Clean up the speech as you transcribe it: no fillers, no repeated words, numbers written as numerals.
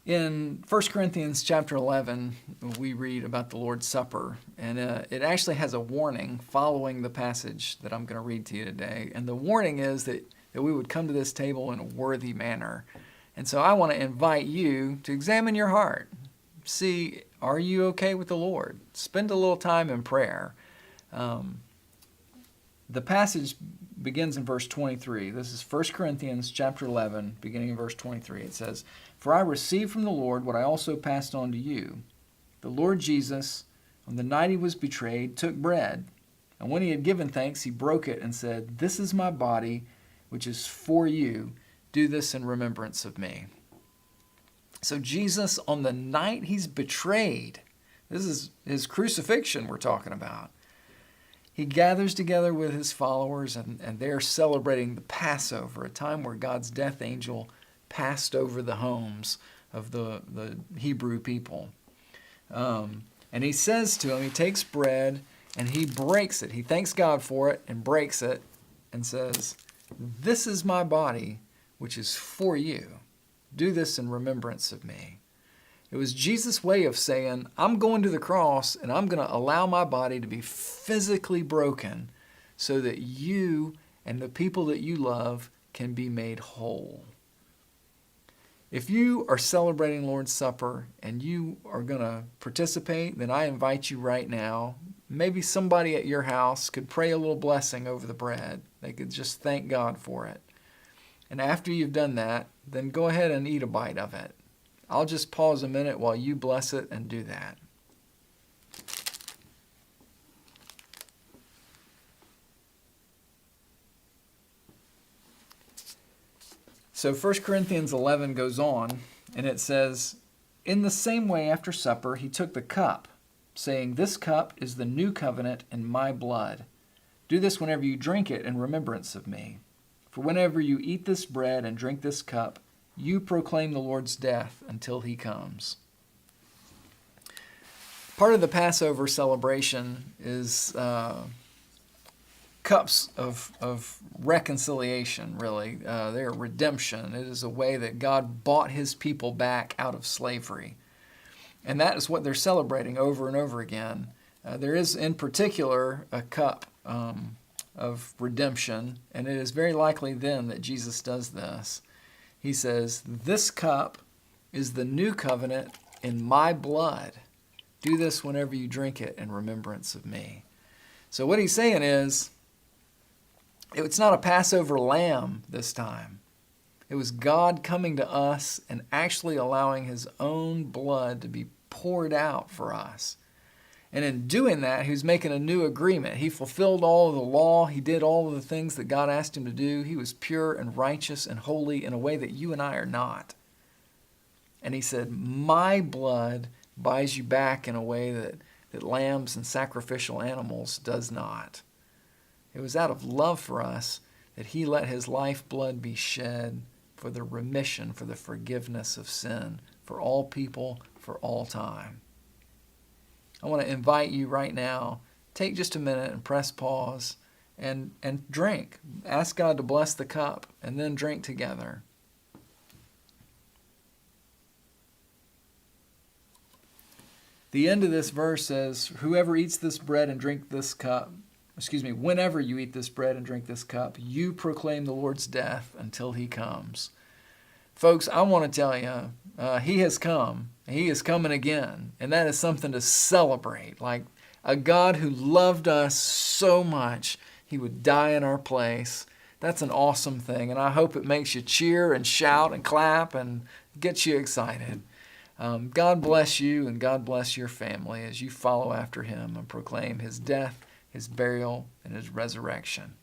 In 1 Corinthians chapter 11, we read about the Lord's Supper, and it actually has a warning following the passage that I'm going to read to you today. And the warning is that we would come to this table in a worthy manner. And so I want to invite you to examine your heart. See, are you okay with the Lord? Spend a little time in prayer. The passage begins in verse 23. This is 1 Corinthians chapter 11, beginning in verse 23. It says, "For I received from the Lord what I also passed on to you. The Lord Jesus, on the night he was betrayed, took bread, and when he had given thanks, he broke it and said, 'This is my body, which is for you. Do this in remembrance of me.'" So Jesus, on the night he's betrayed, this is his crucifixion we're talking about, he gathers together with his followers, and they're celebrating the Passover, a time where God's death angel passed over the homes of the Hebrew people. And he says to them, he takes bread and he breaks it. He thanks God for it and breaks it and says, "This is my body, which is for you. Do this in remembrance of me." It was Jesus' way of saying, I'm going to the cross and I'm going to allow my body to be physically broken so that you and the people that you love can be made whole. If you are celebrating Lord's Supper and you are going to participate, then I invite you right now. Maybe somebody at your house could pray a little blessing over the bread. They could just thank God for it. And after you've done that, then go ahead and eat a bite of it. I'll just pause a minute while you bless it and do that. So 1 Corinthians 11 goes on, and it says, "In the same way after supper he took the cup, saying, 'This cup is the new covenant in my blood. Do this whenever you drink it in remembrance of me. For whenever you eat this bread and drink this cup, you proclaim the Lord's death until he comes.'" Part of the Passover celebration is cups of reconciliation, really. They're redemption. It is a way that God bought his people back out of slavery. And that is what they're celebrating over and over again. There is, in particular, a cup of redemption, and it is very likely then that Jesus does this. He says, "This cup is the new covenant in my blood. Do this whenever you drink it in remembrance of me." So what he's saying is, it's not a Passover lamb this time. It was God coming to us and actually allowing his own blood to be poured out for us. And in doing that, he was making a new agreement. He fulfilled all of the law. He did all of the things that God asked him to do. He was pure and righteous and holy in a way that you and I are not. And he said, my blood buys you back in a way that lambs and sacrificial animals does not. It was out of love for us that he let his lifeblood be shed for the remission, for the forgiveness of sin, for all people, for all time. I want to invite you right now, take just a minute and press pause and drink. Ask God to bless the cup and then drink together. The end of this verse says, whenever you eat this bread and drink this cup, you proclaim the Lord's death until he comes. Folks, I want to tell you, he has come. He is coming again. And that is something to celebrate. Like a God who loved us so much, he would die in our place. That's an awesome thing. And I hope it makes you cheer and shout and clap and gets you excited. God bless you and God bless your family as you follow after him and proclaim his death, his burial, and his resurrection.